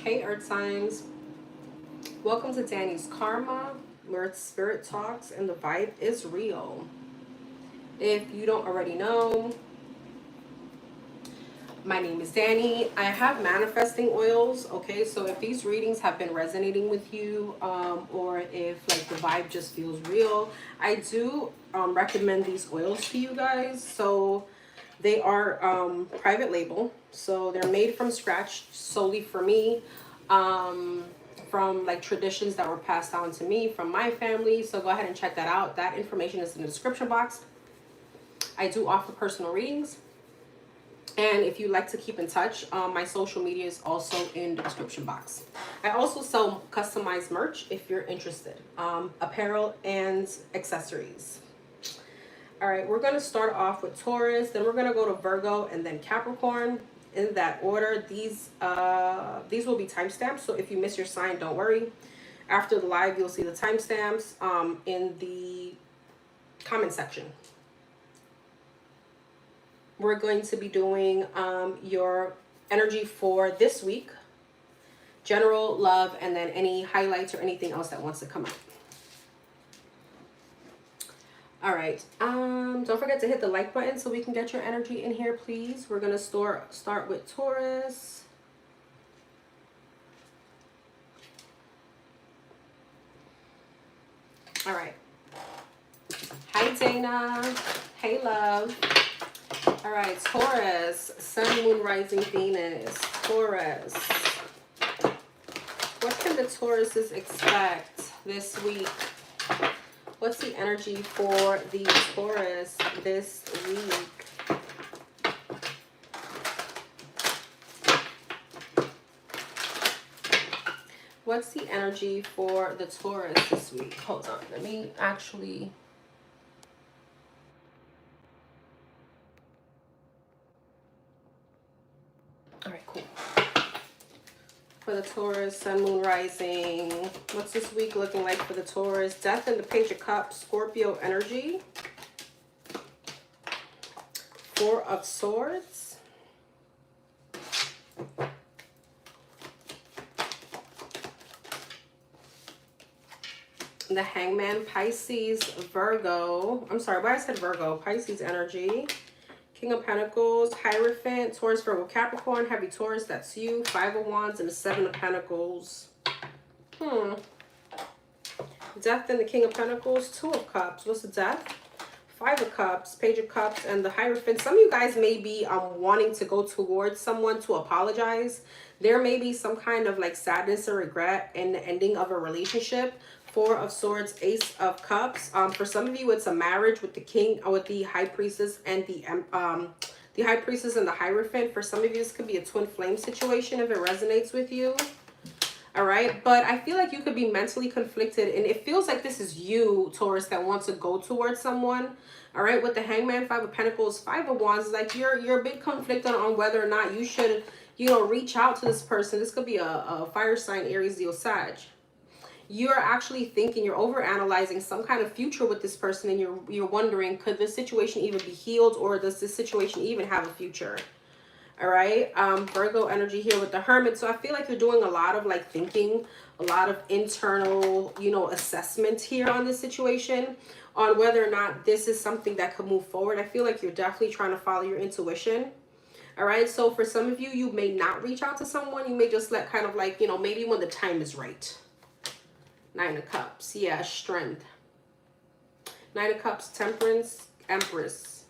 Hey Earth signs, welcome to Danny's Karma, where it's spirit talks and the vibe is real. If you don't already know, my name is Danny. I have manifesting oils. Okay, so if these readings have been resonating with you, or if like the vibe just feels real, I do recommend these oils to you guys. So they are private label, so they're made from scratch solely for me, from like traditions that were passed down to me from my family. So go ahead and check that out. That information is in the description box. I do offer personal readings. And if you'd like to keep in touch, my social media is also in the description box. I also sell customized merch if you're interested, apparel and accessories. All right, we're going to start off with Taurus, then we're going to go to Virgo, and then Capricorn in that order. These will be timestamps, so if you miss your sign, don't worry. After the live, you'll see the timestamps in the comment section. We're going to be doing your energy for this week, general, love, and then any highlights or anything else that wants to come up. All right, don't forget to hit the like button so we can get your energy in here, please. We're going to start with Taurus. All right. Hi, Dana. Hey, love. All right, Taurus, Sun, Moon, Rising, Venus. Taurus. What can the Tauruses expect this week? What's the energy for the Taurus this week? What's the energy for the Taurus this week? Hold on, let me actually... All right, cool. For the Taurus, Sun, Moon, Rising. What's this week looking like for the Taurus? Death and the Page of Cups, Scorpio energy. Four of Swords. The Hangman, Pisces, Virgo. I'm sorry, why I said Virgo. Pisces energy. King of Pentacles, Hierophant, Taurus, Virgo, Capricorn, Heavy Taurus, that's you. Five of Wands and the Seven of Pentacles. Death and the King of Pentacles, Two of Cups. What's the Death? Five of Cups, Page of Cups, and the Hierophant. Some of you guys may be wanting to go towards someone to apologize. There may be some kind of like sadness or regret in the ending of a relationship. Four of Swords, Ace of Cups. For some of you, it's a marriage with the King, with the High Priestess and the High Priestess and the Hierophant. For some of you, this could be a twin flame situation if it resonates with you. All right, but I feel like you could be mentally conflicted, and it feels like this is you, Taurus, that wants to go towards someone. All right, with the Hangman, Five of Pentacles, Five of Wands, like you're a bit conflicted on whether or not you should, you know, reach out to this person. This could be a fire sign, Aries, Leo, Sag. You're actually thinking, you're overanalyzing some kind of future with this person, and you're wondering, could this situation even be healed, or does this situation even have a future? All right, Virgo energy here with the Hermit. So I feel like you're doing a lot of like thinking, a lot of internal, you know, assessment here on this situation, on whether or not this is something that could move forward. I feel like you're definitely trying to follow your intuition. All right, so for some of you, you may not reach out to someone. You may just let kind of like, you know, maybe when the time is right. Nine of Cups, yeah, Strength. Nine of Cups, Temperance, Empress.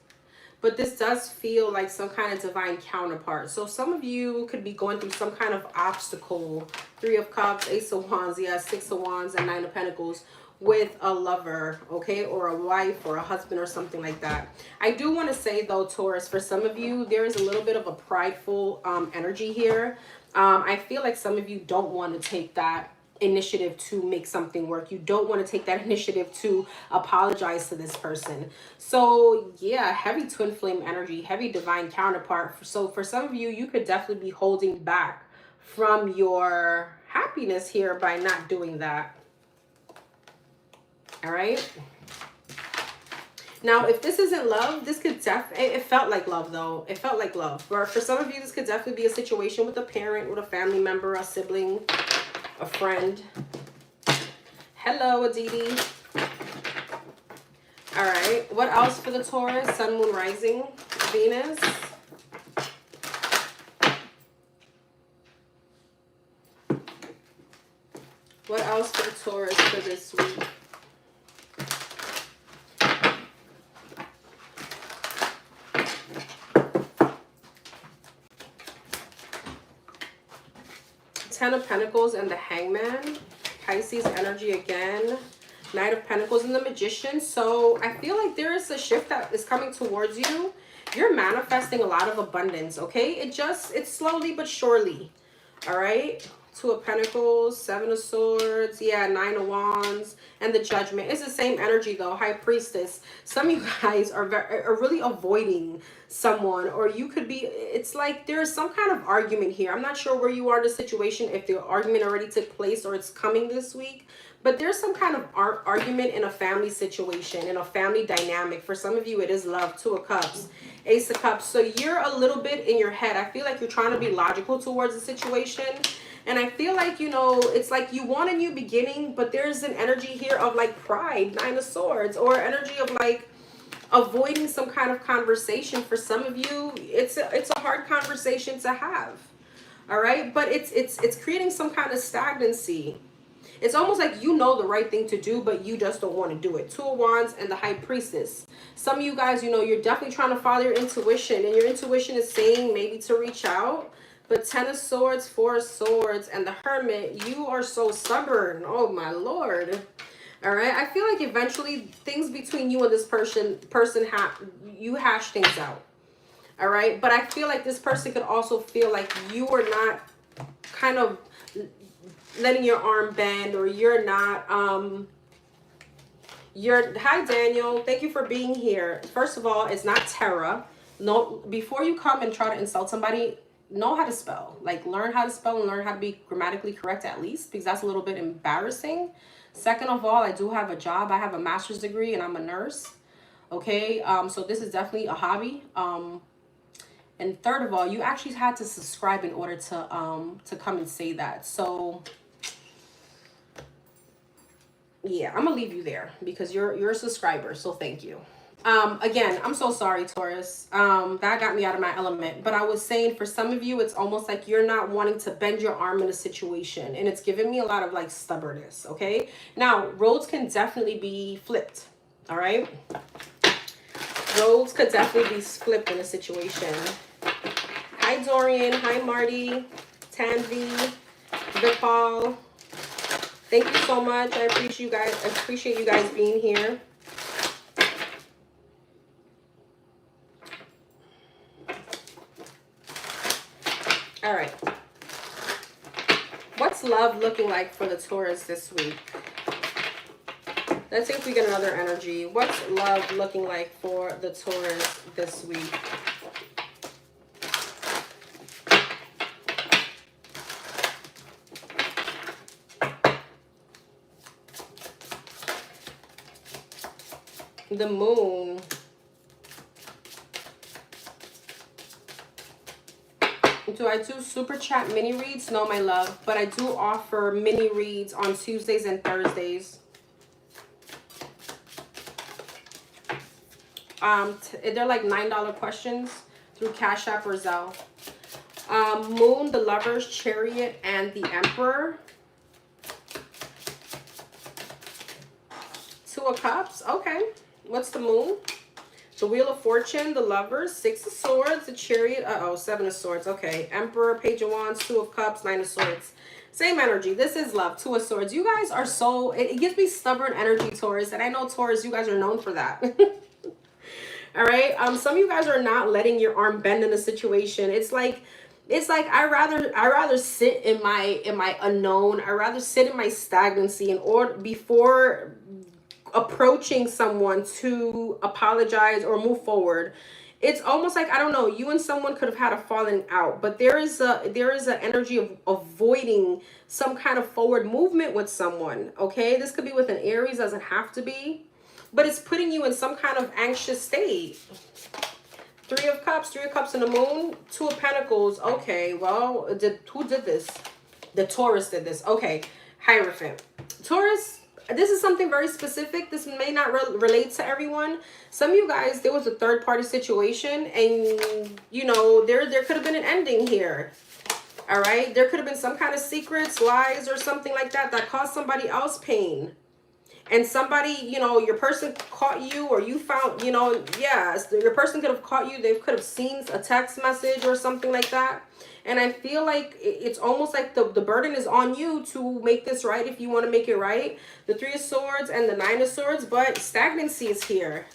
But this does feel like some kind of divine counterpart. So some of you could be going through some kind of obstacle. Three of Cups, Ace of Wands, yeah, Six of Wands, and Nine of Pentacles with a lover, okay, or a wife or a husband or something like that. I do want to say though, Taurus, for some of you, there is a little bit of a prideful energy here. I feel like some of you don't want to take that initiative to make something work. You don't want to take that initiative to apologize to this person. So yeah, heavy twin flame energy, heavy divine counterpart. So for some of you, you could definitely be holding back from your happiness here by not doing that. All right, Now, if this isn't love, this could it felt like love though. It felt like love. For some of you, this could definitely be a situation with a parent, with a family member, a sibling, a friend. Hello, Aditi. All right. What else for the Taurus? Sun, Moon, Rising, Venus. What else for the Taurus for this week? Ten of Pentacles and the Hangman. Pisces energy again. Knight of Pentacles and the Magician. So I feel like there is a shift that is coming towards you. You're manifesting a lot of abundance, okay? It's slowly but surely, all right? Two of Pentacles, Seven of Swords, yeah, Nine of Wands, and the Judgment. It's the same energy though, High Priestess. Some of you guys are really avoiding someone, or you could be, it's like there is some kind of argument here. I'm not sure where you are in the situation, if the argument already took place or it's coming this week, but there's some kind of argument in a family situation, in a family dynamic. For some of you, it is love. Two of Cups, Ace of Cups. So you're a little bit in your head. I feel like you're trying to be logical towards the situation. And I feel like, you know, it's like you want a new beginning, but there's an energy here of like pride, Nine of Swords, or energy of like avoiding some kind of conversation. For some of you, it's a hard conversation to have. All right. But it's creating some kind of stagnancy. It's almost like you know the right thing to do, but you just don't want to do it. Two of Wands and the High Priestess. Some of you guys, you know, you're definitely trying to follow your intuition, and your intuition is saying maybe to reach out. But Ten of Swords, Four of Swords, and the Hermit, you are so stubborn. Oh, my Lord. All right. I feel like eventually things between you and this person you hash things out. All right. But I feel like this person could also feel like you are not kind of letting your arm bend, or you're not, hi, Daniel. Thank you for being here. First of all, it's not Terra. No, before you come and try to insult somebody, know how to spell. Like, learn how to spell and learn how to be grammatically correct at least, because that's a little bit embarrassing. Second of all, I do have a job. I have a master's degree and I'm a nurse. Okay, so this is definitely a hobby. And third of all, you actually had to subscribe in order to come and say that. So yeah, I'm gonna leave you there because you're a subscriber, so thank you. Again, I'm so sorry, Taurus. That got me out of my element. But I was saying, for some of you, it's almost like you're not wanting to bend your arm in a situation, and it's giving me a lot of like stubbornness. Okay, now roles can definitely be flipped. All right, roles could definitely be flipped in a situation. Hi, Dorian. Hi, Marty. Tanvi. Vipal. Thank you so much. I appreciate you guys being here. All right. What's love looking like for the Taurus this week? Let's see if we get another energy. What's love looking like for the Taurus this week? The Moon. Do I do super chat mini reads? No, my love, but I do offer mini reads on Tuesdays and Thursdays. They're like $9 questions through Cash App or Zelle. Moon, the Lovers, Chariot, and the Emperor. Two of Cups. Okay. What's the Moon? The Wheel of Fortune, the Lovers, Six of Swords, the Chariot. Seven of Swords. Okay. Emperor, Page of Wands, Two of Cups, Nine of Swords. Same energy. This is love. Two of Swords. You guys are so, it gives me stubborn energy, Taurus. And I know, Taurus, you guys are known for that. All right. Some of you guys are not letting your arm bend in a situation. It's like I rather sit in my unknown. I rather sit in my stagnancy in order before approaching someone to apologize or move forward. It's almost like, I don't know, you and someone could have had a falling out, but there is an energy of avoiding some kind of forward movement with someone. Okay, this could be with an Aries, doesn't have to be. but it's putting you in some kind of anxious state. Three of Cups and the Moon, Two of Pentacles. Okay, well, who did this? The Taurus did this. Okay, Hierophant. Taurus, this is something very specific. This may not relate to everyone. Some of you guys, there was a third-party situation, and, you know, there could have been an ending here. All right? There could have been some kind of secrets, lies, or something like that that caused somebody else pain. And somebody, you know, your person caught you, or you found, you know, yes, your person could have caught you. They could have seen a text message or something like that. And I feel like it's almost like the burden is on you to make this right if you want to make it right. The Three of Swords and the Nine of Swords, but stagnancy is here.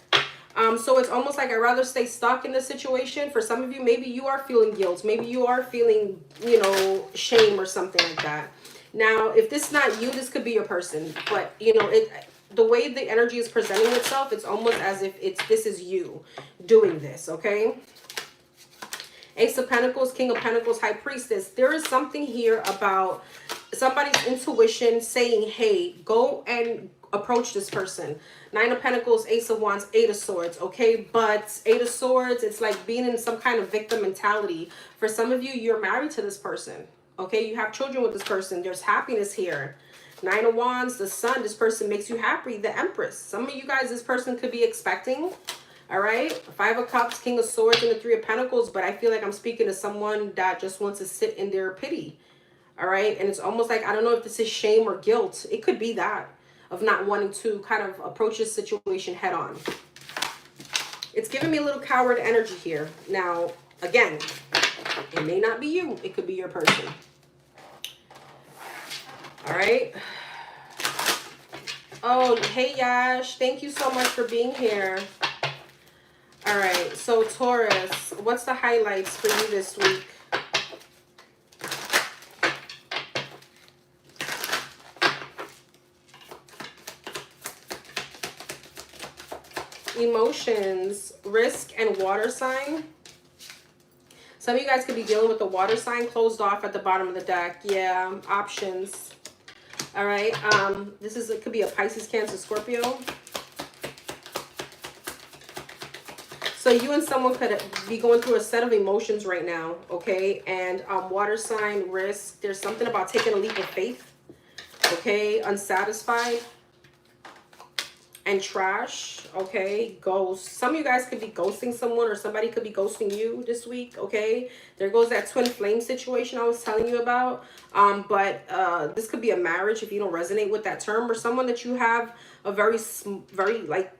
So it's almost like I'd rather stay stuck in this situation. For some of you, maybe you are feeling guilt. Maybe you are feeling, you know, shame or something like that. Now, if this is not you, this could be your person. But, you know, the way the energy is presenting itself, it's almost as if this is you doing this, okay? Ace of Pentacles, King of Pentacles, High Priestess. There is something here about somebody's intuition saying, hey, go and approach this person. Nine of Pentacles, Ace of Wands, Eight of Swords, okay? But Eight of Swords, it's like being in some kind of victim mentality. For some of you, you're married to this person. Okay, you have children with this person. There's happiness here. Nine of Wands, the Sun, this person makes you happy. The Empress. Some of you guys, this person could be expecting. All right. Five of Cups, King of Swords, and the Three of Pentacles. But I feel like I'm speaking to someone that just wants to sit in their pity. All right. And it's almost like, I don't know if this is shame or guilt. It could be that, of not wanting to kind of approach this situation head on. It's giving me a little coward energy here. Now, again, it may not be you. It could be your person. All right. Oh, hey, Yash. Thank you so much for being here. All right. So, Taurus, what's the highlights for you this week? Emotions, risk, and water sign. Some of you guys could be dealing with the water sign closed off at the bottom of the deck. Yeah, options. All right, it could be a Pisces, Cancer, Scorpio. So you and someone could be going through a set of emotions right now, okay? And water sign, risk. There's something about taking a leap of faith, okay? Unsatisfied. And trash, okay? Ghost. Some of you guys could be ghosting someone, or somebody could be ghosting you this week, okay? There goes that twin flame situation I was telling you about. But this could be a marriage if you don't resonate with that term, or someone that you have a very like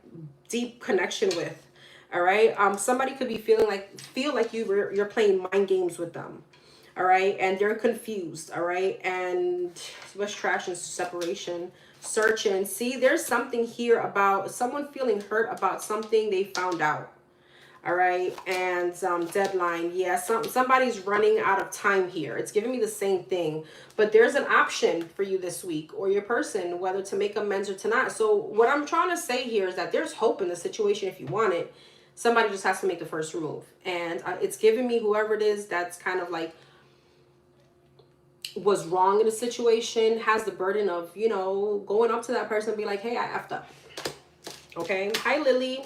deep connection with. All right. Somebody could be feel like you're playing mind games with them. All right, and they're confused. All right, and what's trash and separation? Searching. See, there's something here about someone feeling hurt about something they found out. All right, and deadline. Yeah, somebody's running out of time here. It's giving me the same thing, but there's an option for you this week, or your person, whether to make amends or to not. So what I'm trying to say here is that there's hope in the situation if you want it. Somebody just has to make the first move, and it's giving me whoever it is that's kind of like was wrong in a situation has the burden of, you know, going up to that person and be like, hey, I effed up. Okay. Hi, Lily.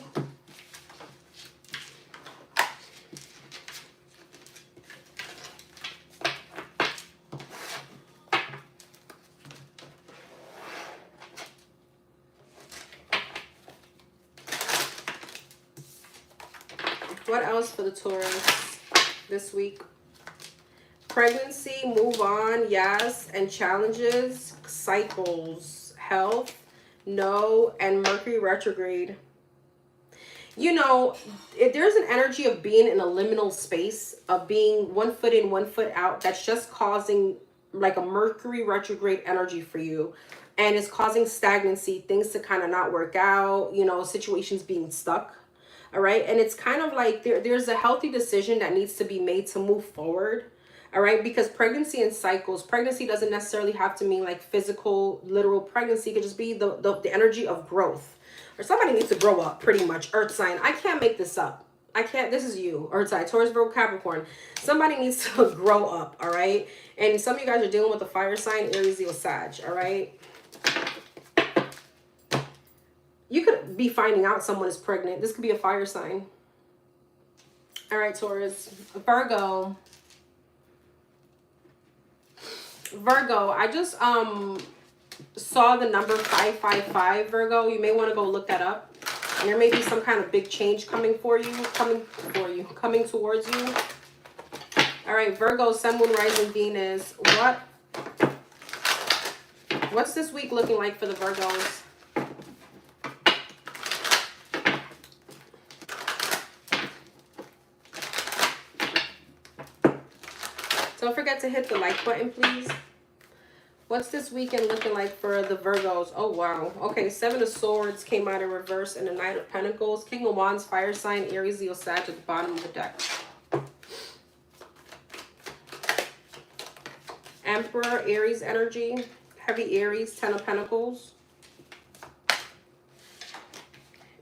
What else for the Taurus this week? Pregnancy, move on, yes, and challenges, cycles, health, no, and Mercury retrograde. You know, there's an energy of being in a liminal space, of being 1 foot in, 1 foot out, that's just causing like a Mercury retrograde energy for you. And it's causing stagnancy, things to kind of not work out, you know, situations being stuck. All right. And it's kind of like there's a healthy decision that needs to be made to move forward. All right, because pregnancy and cycles, pregnancy doesn't necessarily have to mean like physical, literal pregnancy. It could just be the energy of growth. Or somebody needs to grow up, pretty much. Earth sign. I can't make this up. I can't. This is you. Earth sign. Taurus, Virgo, Capricorn. Somebody needs to grow up, all right? And some of you guys are dealing with the fire sign, Aries, Leo, Sag, all right? You could be finding out someone is pregnant. This could be a fire sign. All right, Taurus. Virgo. Virgo, I just saw the number 555, Virgo. You may want to go look that up. And there may be some kind of big change coming towards you. All right, Virgo, Sun, Moon, Rising, Venus. What's this week looking like for the Virgos? Don't forget to hit the like button, please. What's this weekend looking like for the Virgos? Oh, wow. Okay, Seven of Swords came out in reverse and the Knight of Pentacles. King of Wands, Fire sign, Aries, Leo, Sag at the bottom of the deck. Emperor, Aries energy. Heavy Aries, Ten of Pentacles.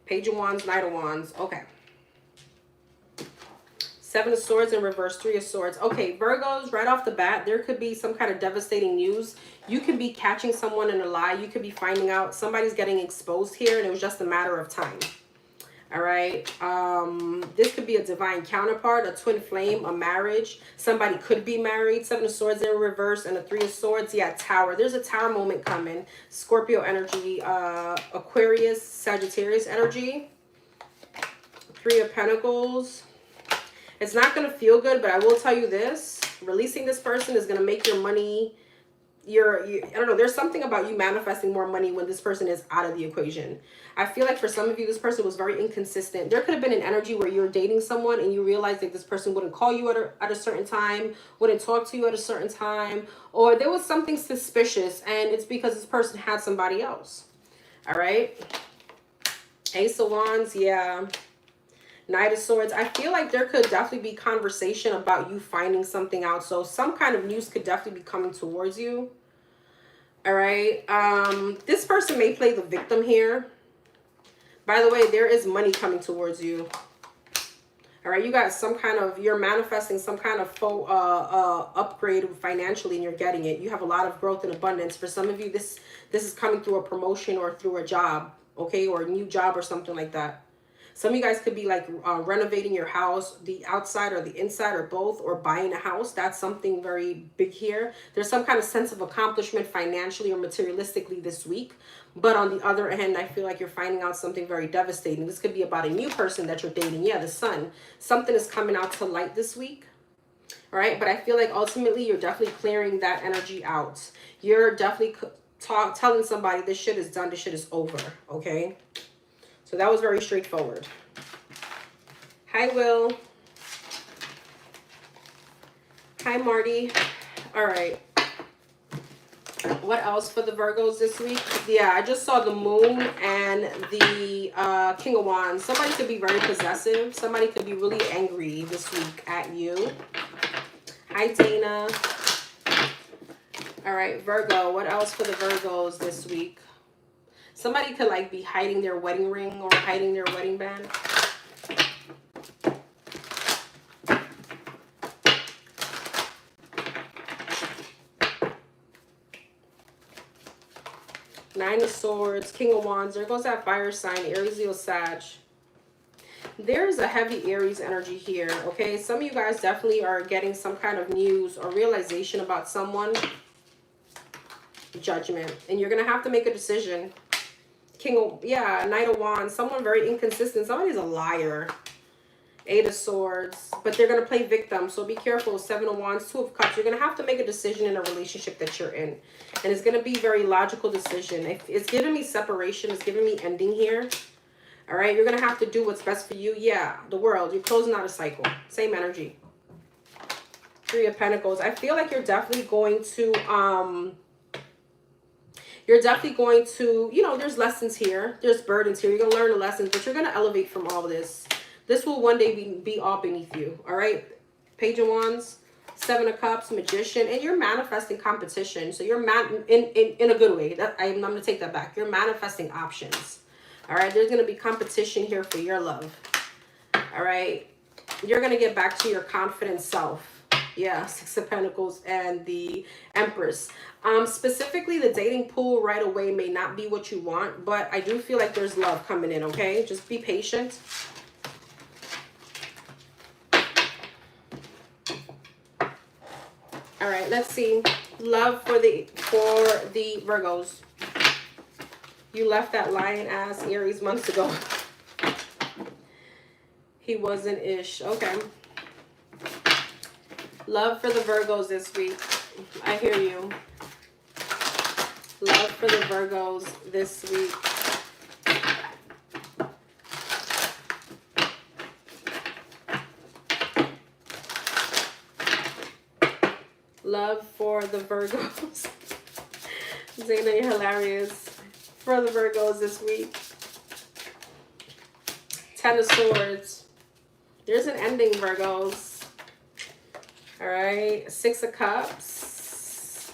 Page of Wands, Knight of Wands. Okay. Seven of Swords in reverse, Three of Swords. Okay, Virgos, right off the bat, there could be some kind of devastating news. You could be catching someone in a lie. You could be finding out somebody's getting exposed here, and it was just a matter of time. All right. This could be a divine counterpart, a twin flame, a marriage. Somebody could be married. Seven of Swords in reverse and a Three of Swords. Yeah, Tower. There's a Tower moment coming. Scorpio energy, Aquarius, Sagittarius energy. Three of Pentacles. It's not going to feel good, but I will tell you this. Releasing this person is going to make your money, I don't know, there's something about you manifesting more money when this person is out of the equation. I feel like for some of you, this person was very inconsistent. There could have been an energy where you're dating someone and you realized that this person wouldn't call you at a certain time, wouldn't talk to you at a certain time, or there was something suspicious, and it's because this person had somebody else. All right. Ace of Wands, yeah. Knight of Swords. I feel like there could definitely be conversation about you finding something out. So some kind of news could definitely be coming towards you. All right. This person may play the victim here. By the way, there is money coming towards you. All right. You got some kind of, you're manifesting some kind of faux, upgrade financially, and you're getting it. You have a lot of growth and abundance. For some of you, this is coming through a promotion or through a job. Okay. Or a new job or something like that. Some of you guys could be like renovating your house, the outside or the inside or both, or buying a house. That's something very big here. There's some kind of sense of accomplishment financially or materialistically this week. But on the other hand, I feel like you're finding out something very devastating. This could be about a new person that you're dating. Yeah, the Sun. Something is coming out to light this week. All right. But I feel like ultimately you're definitely clearing that energy out. You're definitely telling somebody this shit is done. This shit is over. Okay. So that was very straightforward. Hi, Will. Hi, Marty. All right. What else for the Virgos this week? Yeah, I just saw the Moon and the King of Wands. Somebody could be very possessive. Somebody could be really angry this week at you. Hi, Dana. All right, Virgo. What else for the Virgos this week? Somebody could like be hiding their wedding ring or hiding their wedding band. Nine of Swords, King of Wands. There goes that fire sign, Aries, Leo, Sag. There's a heavy Aries energy here, okay? Some of you guys definitely are getting some kind of news or realization about someone. Judgment. And you're going to have to make a decision. Knight of Wands. Someone very inconsistent. Somebody's a liar. Eight of Swords. But they're going to play victim. So be careful. Seven of Wands. Two of Cups. You're going to have to make a decision in a relationship that you're in. And it's going to be a very logical decision. It's giving me separation. It's giving me ending here. All right. You're going to have to do what's best for you. Yeah. The World. You're closing out a cycle. Same energy. Three of Pentacles. I feel like you're definitely going to... you know, there's lessons here. There's burdens here. You're going to learn the lessons, but you're going to elevate from all this. This will one day be all beneath you. All right. Page of Wands, Seven of Cups, Magician, and you're manifesting competition. So you're in a good way. I'm going to take that back. You're manifesting options. All right. There's going to be competition here for your love. All right. You're going to get back to your confident self. Yeah, Six of Pentacles and the Empress. Specifically, the dating pool right away may not be what you want, but I do feel like there's love coming in, okay? Just be patient. All right, let's see. Love for the Virgos. You left that lion ass Aries months ago. He wasn't ish. Okay. Love for the Virgos this week. I hear you. Love for the Virgos this week. Love for the Virgos. Zayna, you're hilarious. For the Virgos this week. Ten of Swords. There's an ending, Virgos. All right. Six of Cups.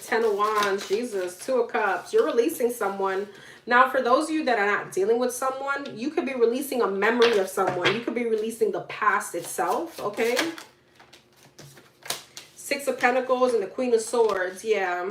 Ten of Wands. Jesus. Two of Cups. You're releasing someone. Now, for those of you that are not dealing with someone, you could be releasing a memory of someone. You could be releasing the past itself, okay? Six of Pentacles and the Queen of Swords. Yeah.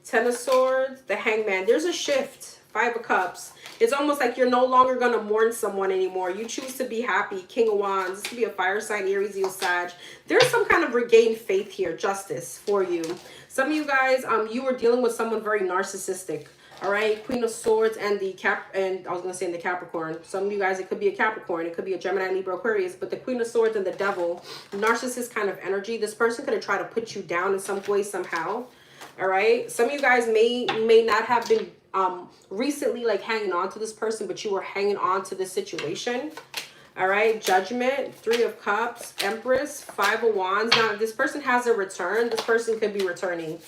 Ten of Swords. The Hangman. There's a shift. Five of Cups. It's almost like you're no longer going to mourn someone anymore. You choose to be happy. King of Wands. This could be a fire sign, Aries, Leo, Sag. There's some kind of regained faith here. Justice for you. Some of you guys, you were dealing with someone very narcissistic. All right, Queen of Swords and the the Capricorn. Some of you guys, it could be a Capricorn, it could be a Gemini, Libra, Aquarius, but the Queen of Swords and the Devil, narcissist kind of energy. This person could have tried to put you down in some way, somehow. All right, some of you guys may not have been recently like hanging on to this person, but you were hanging on to this situation. All right, Judgment, Three of Cups, Empress, Five of Wands. Now, if this person has a return, this person could be returning.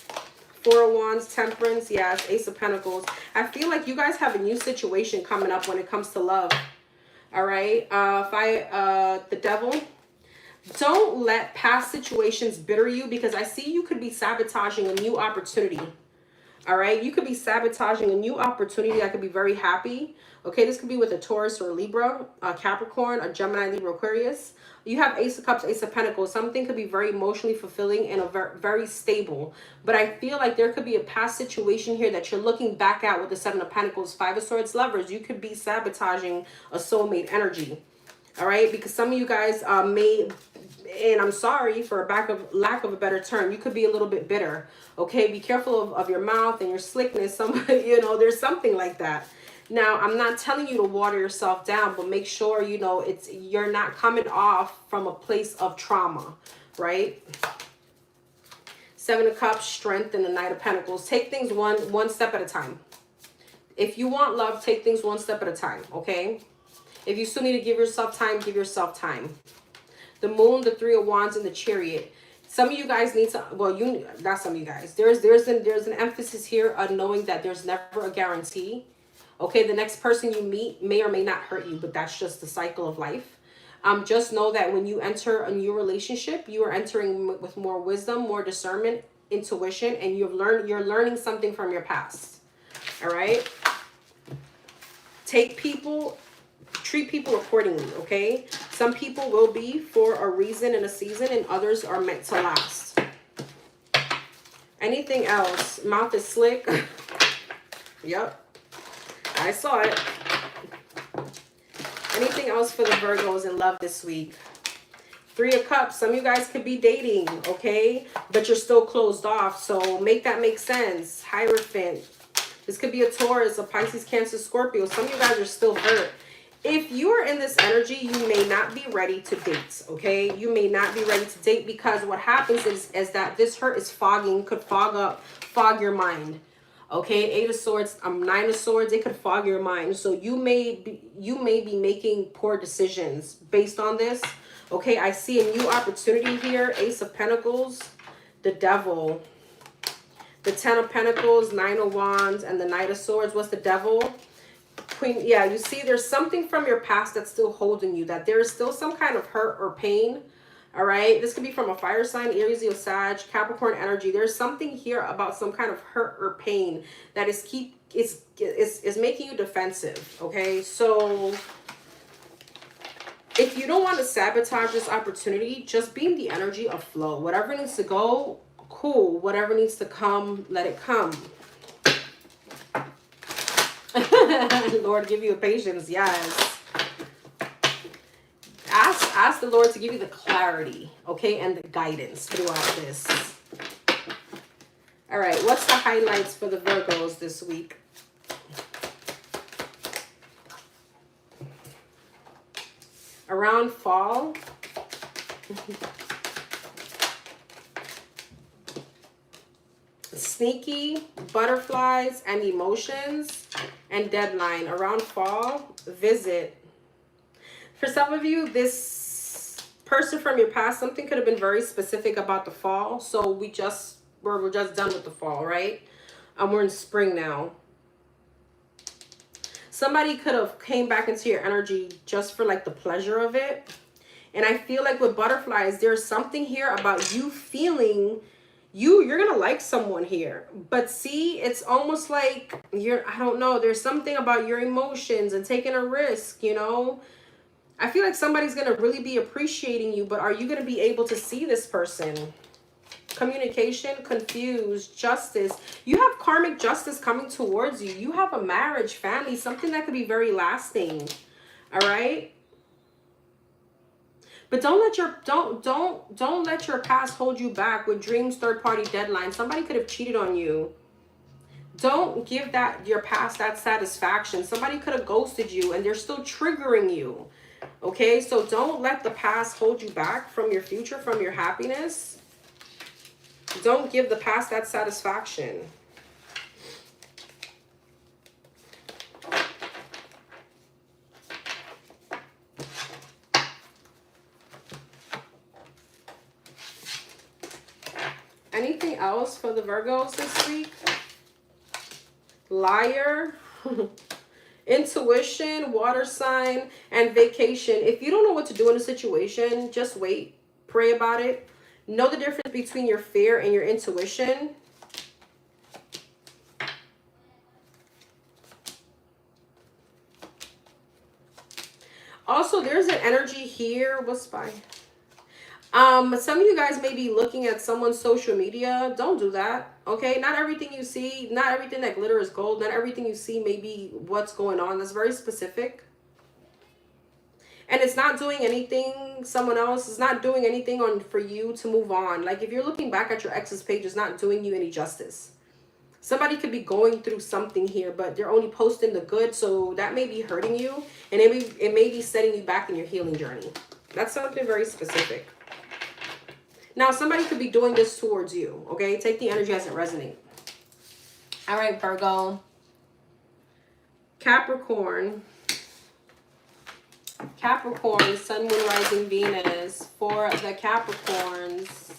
Four of Wands, Temperance, yes, Ace of Pentacles. I feel like you guys have a new situation coming up when it comes to love. All right, the Devil. Don't let past situations bitter you, because I see you could be sabotaging a new opportunity. All right, you could be sabotaging a new opportunity that could be very happy. Okay, this could be with a Taurus or a Libra, a Capricorn, a Gemini, Libra, Aquarius. You have Ace of Cups, Ace of Pentacles. Something could be very emotionally fulfilling and very stable. But I feel like there could be a past situation here that you're looking back at with the Seven of Pentacles, Five of Swords, Lovers. You could be sabotaging a soulmate energy. All right, because some of you guys may, and I'm sorry for lack of a better term, you could be a little bit bitter. Okay, be careful of your mouth and your slickness. You know, there's something like that. Now, I'm not telling you to water yourself down, but make sure, you know, you're not coming off from a place of trauma, right? Seven of Cups, Strength, and the Knight of Pentacles. Take things one step at a time. If you want love, take things one step at a time, okay? If you still need to give yourself time, give yourself time. The Moon, the Three of Wands, and the Chariot. Some of you guys need to, well, not some of you guys. There's an emphasis here on knowing that there's never a guarantee. Okay, the next person you meet may or may not hurt you, but that's just the cycle of life. Just know that when you enter a new relationship, you are entering with more wisdom, more discernment, intuition, and you're learning something from your past. All right? Treat people accordingly, okay? Some people will be for a reason and a season, and others are meant to last. Anything else? Mouth is slick. Yep. I saw it. Anything else for the Virgos in love this week? Three of Cups. Some of you guys could be dating, okay? But you're still closed off. So make that make sense. Hierophant. This could be a Taurus, a Pisces, Cancer, Scorpio. Some of you guys are still hurt. If you are in this energy, you may not be ready to date, okay? You may not be ready to date, because what happens is that this hurt is could fog your mind. Okay, Eight of Swords, Nine of Swords, it could fog your mind. So you may be making poor decisions based on this. Okay, I see a new opportunity here. Ace of Pentacles, the Devil, the Ten of Pentacles, Nine of Wands, and the Knight of Swords. What's the Devil? Queen. Yeah, you see there's something from your past that's still holding you, that there is still some kind of hurt or pain. All right, this could be from a fire sign, Aries, Leo, Sag, Capricorn energy. There's something here about some kind of hurt or pain that is making you defensive. Okay, so if you don't want to sabotage this opportunity, just be in the energy of flow. Whatever needs to go, cool. Whatever needs to come, let it come. Lord, give you a patience. Yes. Ask the Lord to give you the clarity, okay, and the guidance throughout this. All right, what's the highlights for the Virgos this week? Around fall. Sneaky, butterflies, and emotions, and deadline. Around fall, visit. For some of you, this person from your past, something could have been very specific about the fall. So we're just done with the fall, right? We're in spring now. Somebody could have came back into your energy just for like the pleasure of it. And I feel like with butterflies, there's something here about you feeling you're gonna like someone here. But see, it's almost like I don't know, there's something about your emotions and taking a risk, you know. I feel like somebody's gonna really be appreciating you, but are you gonna be able to see this person? Communication, confused, justice. You have karmic justice coming towards you. You have a marriage, family, something that could be very lasting. All right. But don't let your past hold you back with dreams, third-party deadlines. Somebody could have cheated on you. Don't give your past that satisfaction. Somebody could have ghosted you and they're still triggering you. Okay, so don't let the past hold you back from your future, from your happiness. Don't give the past that satisfaction. Anything else for the Virgos this week? Liar, intuition, water sign, and vacation. If you don't know what to do in a situation, just wait. Pray about it. Know the difference between your fear and your intuition. Also, there's an energy here. What's by? Some of you guys may be looking at someone's social media. Don't do that. Okay, not everything you see, not everything that glitter is gold. Not everything you see may be what's going on. That's very specific. And it's not doing anything, someone else is not doing anything for you to move on. Like if you're looking back at your ex's page, it's not doing you any justice. Somebody could be going through something here, but they're only posting the good. So that may be hurting you. And it may be setting you back in your healing journey. That's something very specific. Now, somebody could be doing this towards you. Okay, take the energy as it resonates. All right, Virgo. Capricorn. Capricorn, Sun, Moon, Rising, Venus. For the Capricorns.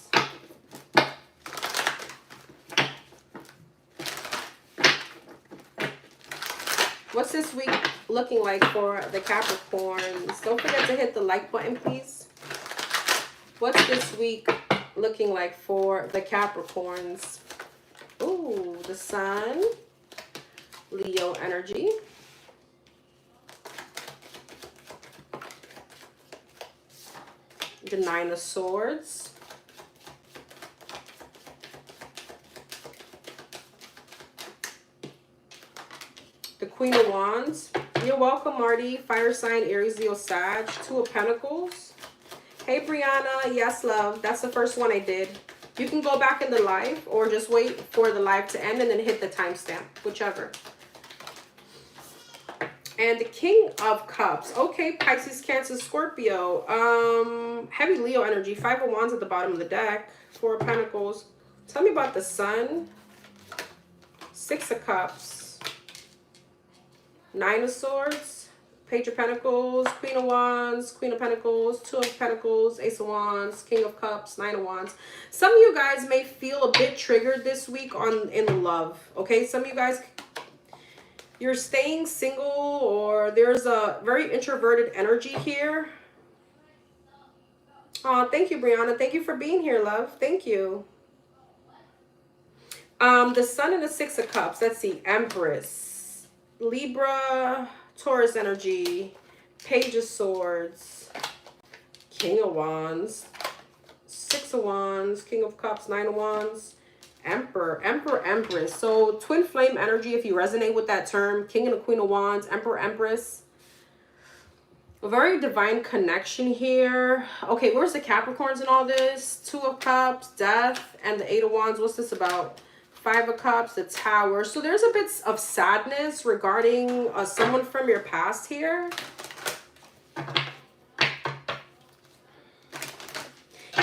What's this week looking like for the Capricorns? Don't forget to hit the like button, please. What's this week looking like for the Capricorns? Ooh, the Sun. Leo energy. The Nine of Swords. The Queen of Wands. You're welcome, Marty. Fire sign, Aries, Leo, Sag. Two of Pentacles. Hey, Brianna. Yes, love. That's the first one I did. You can go back in the live or just wait for the live to end and then hit the timestamp, whichever. And the King of Cups. Okay, Pisces, Cancer, Scorpio. Heavy Leo energy. Five of Wands at the bottom of the deck. Four of Pentacles. Tell me about the Sun. Six of Cups. Nine of Swords. Page of Pentacles. Queen of Wands. Queen of Pentacles. Two of Pentacles. Ace of Wands. King of Cups. Nine of Wands. Some of you guys may feel a bit triggered this week in love. Okay, some of you guys... You're staying single or there's a very introverted energy here. Oh, thank you, Brianna. Thank you for being here, love. Thank you. The Sun and the Six of Cups. Let's see. Empress. Libra, Taurus energy. Page of Swords. King of Wands, Six of Wands, King of Cups, Nine of Wands, Emperor, Emperor, Empress. So twin flame energy, if you resonate with that term, King and the Queen of Wands, Emperor, Empress. A very divine connection here. Okay, where's the Capricorns in all this? Two of Cups, Death, and the Eight of Wands. What's this about? Five of Cups, the Tower. So there's a bit of sadness regarding someone from your past here.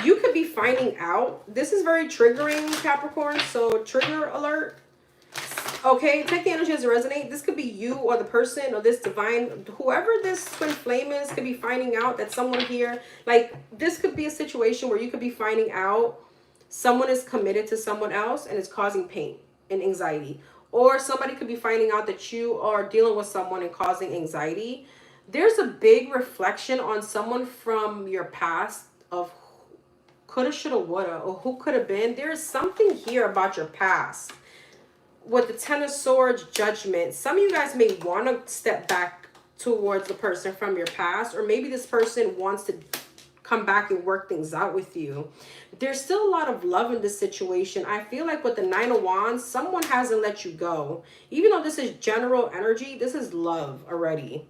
You could be finding out. This is very triggering, Capricorn. So trigger alert. Okay, take the energy as it resonates. This could be you or the person or this divine, whoever this twin flame is, could be finding out that someone here, like this could be a situation where you could be finding out someone is committed to someone else and it's causing pain and anxiety. Or somebody could be finding out that you are dealing with someone and causing anxiety. There's a big reflection on someone from your past of coulda, shoulda, woulda, or who could have been. There is something here about your past. With the Ten of Swords, Judgment, some of you guys may want to step back towards the person from your past, or maybe this person wants to come back and work things out with you. There's still a lot of love in this situation. I feel like with the Nine of Wands, someone hasn't let you go. Even though this is general energy, this is love already.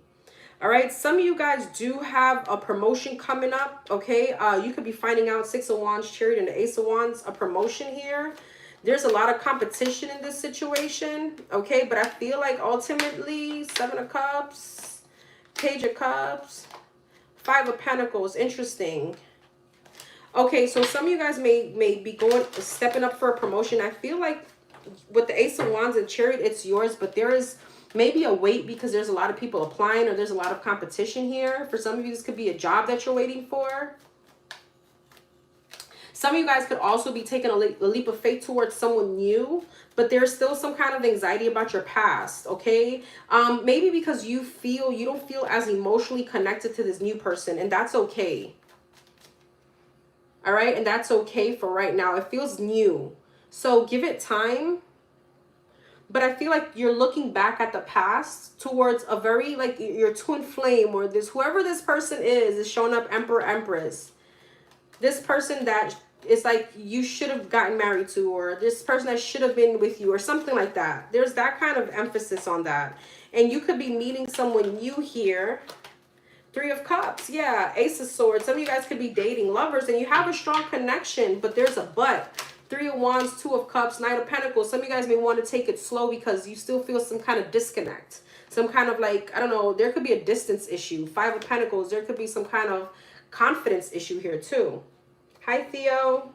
All right, some of you guys do have a promotion coming up, okay? You could be finding out Six of Wands, Chariot, and the Ace of Wands, a promotion here. There's a lot of competition in this situation, okay? But I feel like ultimately, Seven of Cups, Page of Cups, Five of Pentacles, interesting. Okay, so some of you guys may be stepping up for a promotion. I feel like with the Ace of Wands and Chariot, it's yours, but there is maybe a wait because there's a lot of people applying or there's a lot of competition here. For some of you, this could be a job that you're waiting for. Some of you guys could also be taking a leap of faith towards someone new, but there's still some kind of anxiety about your past, okay? Maybe because you don't feel as emotionally connected to this new person, and that's okay. All right, and that's okay for right now. It feels new. So give it time. But I feel like you're looking back at the past towards a very, like, your twin flame or this, whoever this person is showing up, Emperor, Empress. This person that is like you should have gotten married to, or this person that should have been with you, or something like that. There's that kind of emphasis on that. And you could be meeting someone new here. Three of Cups, yeah, Ace of Swords. Some of you guys could be dating, lovers, and you have a strong connection, but there's a but. Three of Wands, Two of Cups, Knight of Pentacles. Some of you guys may want to take it slow because you still feel some kind of disconnect. Some kind of, like, I don't know, there could be a distance issue. Five of Pentacles, there could be some kind of confidence issue here too. Hi, Theo.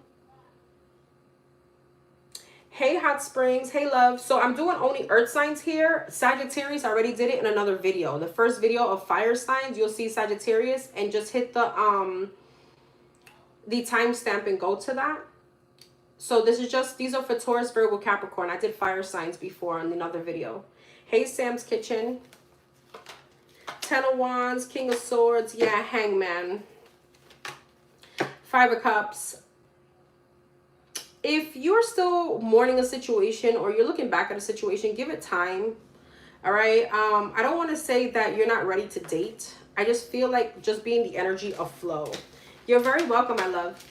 Hey, Hot Springs. Hey, love. So I'm doing only earth signs here. Sagittarius, I already did it in another video. The first video of fire signs, you'll see Sagittarius, and just hit the timestamp and go to that. So this is just, these are for Taurus, Virgo, Capricorn. I did fire signs before in another video. Hey, Sam's Kitchen. Ten of Wands, King of Swords. Yeah, Hangman. Five of Cups. If you're still mourning a situation or you're looking back at a situation, give it time. All right. I don't want to say that you're not ready to date. I just feel like just being the energy of flow. You're very welcome, my love.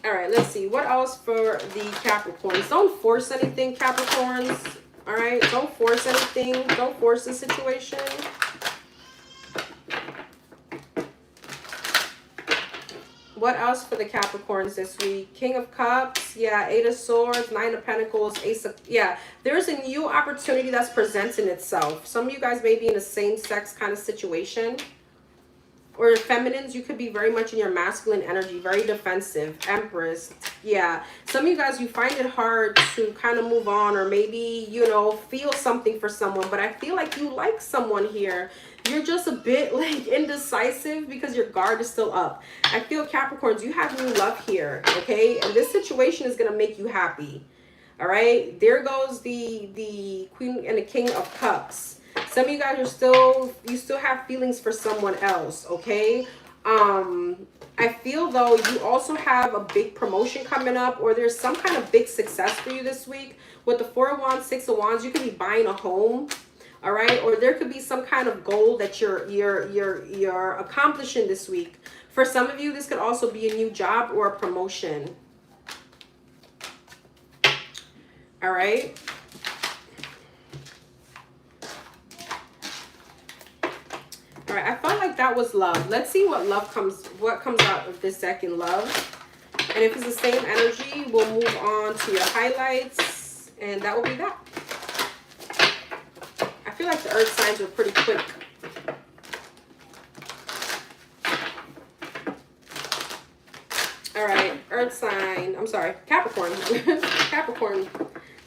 All right, let's see. What else for the Capricorns? Don't force anything, Capricorns. All right, don't force anything. Don't force the situation. What else for the Capricorns this week? King of Cups, yeah, Eight of Swords, Nine of Pentacles, Ace of, yeah. There's a new opportunity that's presenting itself. Some of you guys may be in a same-sex kind of situation. Or feminines, you could be very much in your masculine energy, very defensive. Empress, yeah. Some of you guys, you find it hard to kind of move on, or maybe, you know, feel something for someone. But I feel like you like someone here. You're just a bit like indecisive because your guard is still up. I feel, Capricorns, you have new love here, okay? And this situation is going to make you happy. All right? There goes the Queen and the King of Cups. Some of you guys are still, you still have feelings for someone else, okay? I feel, though, you also have a big promotion coming up, or there's some kind of big success for you this week. With the Four of Wands, Six of Wands, you could be buying a home. All right, or there could be some kind of goal that you're accomplishing this week. For some of you, this could also be a new job or a promotion. All right. All right, I felt like that was love. Let's see what comes out of this deck in love. And if it's the same energy, we'll move on to your highlights, and that will be that. I feel like the earth signs were pretty quick. All right, earth sign, I'm sorry, Capricorn. Capricorn,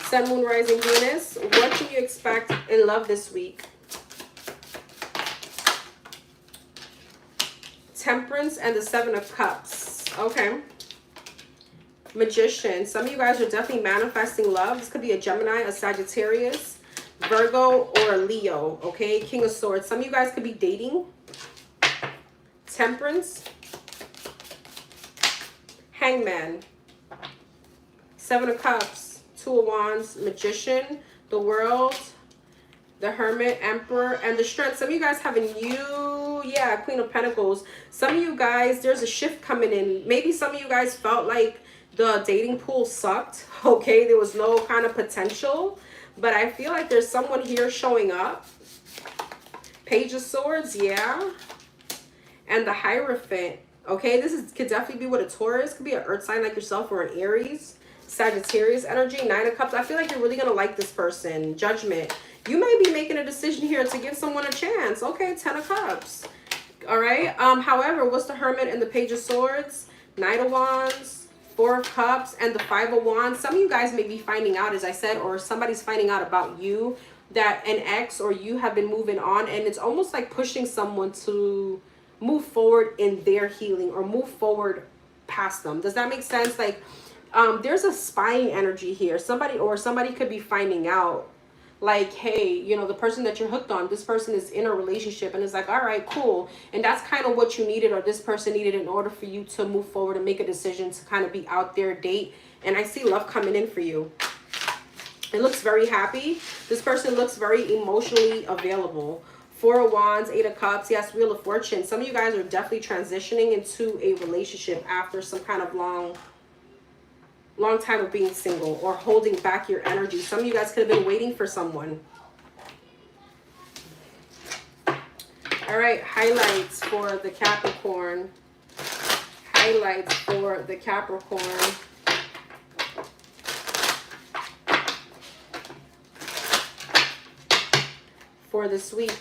sun, moon, rising, Venus. What can you expect in love this week? Temperance and the Seven of Cups. Okay. Magician. Some of you guys are definitely manifesting love. This could be a Gemini, a Sagittarius, Virgo, or a Leo. Okay. King of Swords. Some of you guys could be dating. Temperance. Hangman. Seven of Cups. Two of Wands. Magician. The World. The Hermit, Emperor, and the Strength. Some of you guys have a new, yeah, Queen of Pentacles. Some of you guys, there's a shift coming in. Maybe some of you guys felt like the dating pool sucked. Okay, there was no kind of potential. But I feel like there's someone here showing up. Page of Swords, yeah. And the Hierophant. Okay, could definitely be with a Taurus. Could be an earth sign like yourself or an Aries. Sagittarius energy. Nine of Cups. I feel like you're really going to like this person. Judgment. You may be making a decision here to give someone a chance. Okay, 10 of Cups. All right. However, what's the Hermit and the Page of Swords? Knight of Wands, Four of Cups, and the Five of Wands. Some of you guys may be finding out, as I said, or somebody's finding out about you, that an ex or you have been moving on, and it's almost like pushing someone to move forward in their healing or move forward past them. Does that make sense? Like, there's a spying energy here. Somebody could be finding out, like, hey, you know, the person that you're hooked on, this person is in a relationship, and it's like, all right, cool. And that's kind of what you needed, or this person needed, in order for you to move forward and make a decision to kind of be out there, date. And I see love coming in for you. It looks very happy. This person looks very emotionally available. Four of Wands, Eight of Cups, yes, Wheel of Fortune. Some of you guys are definitely transitioning into a relationship after some kind of long time of being single or holding back your energy. Some of you guys could have been waiting for someone. All right, highlights for the Capricorn. Highlights for the Capricorn. For this week.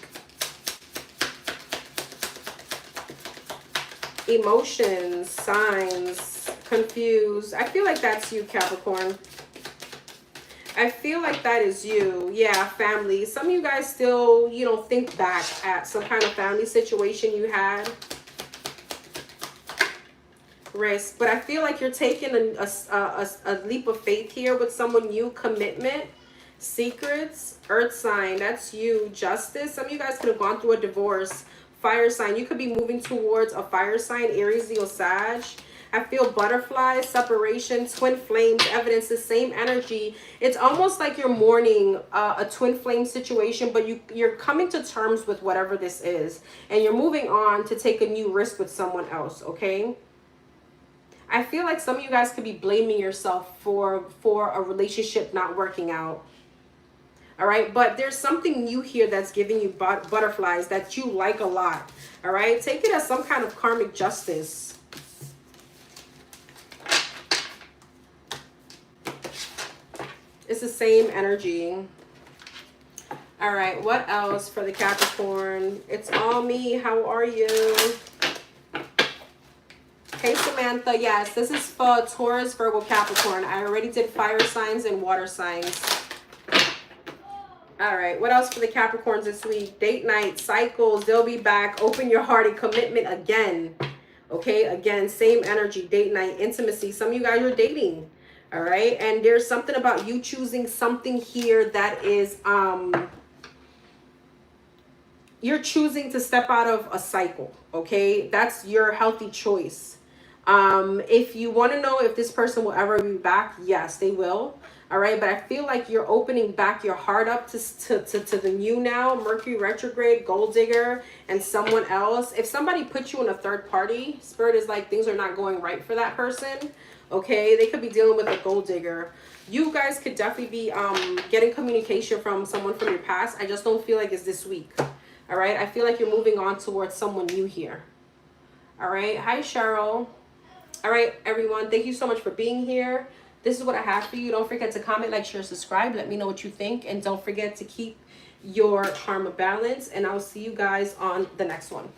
Emotions, signs, confused. I feel like that's you, Capricorn. I feel like that is you. Yeah, family. Some of you guys still, you know, think back at some kind of family situation you had. Risk. But I feel like you're taking a leap of faith here with someone new. Commitment. Secrets. Earth sign. That's you. Justice. Some of you guys could have gone through a divorce. Fire sign. You could be moving towards a fire sign. Aries, Leo, Sag. I feel butterflies, separation, twin flames, evidence, the same energy. It's almost like you're mourning a twin flame situation, but you're coming to terms with whatever this is. And you're moving on to take a new risk with someone else, okay? I feel like some of you guys could be blaming yourself for a relationship not working out. All right, but there's something new here that's giving you butterflies that you like a lot. All right, take it as some kind of karmic justice. It's the same energy. All right, what else for the Capricorn? It's all me. How are you? Hey, Samantha. Yes, this is for Taurus, Virgo, Capricorn. I already did fire signs and water signs. All right, what else for the Capricorns this week? Date night, cycles, they'll be back. Open your heart and commitment again. Okay, again, same energy, date night, intimacy. Some of you guys are dating. All right, and there's something about you choosing something here that is, you're choosing to step out of a cycle, okay? That's your healthy choice. If you want to know if this person will ever be back, yes, they will. All right, but I feel like you're opening back your heart up to the new now. Mercury retrograde, gold digger, and someone else. If somebody put you in a third party, Spirit is like things are not going right for that person. Okay, they could be dealing with a gold digger. You guys could definitely be getting communication from someone from your past. I just don't feel like it's this week. All right, I feel like you're moving on towards someone new here. All right, hi Cheryl. All right, everyone, thank you so much for being here. This is what I have for you. Don't forget to comment, like, share, subscribe. Let me know what you think. And don't forget to keep your karma balance. And I'll see you guys on the next one.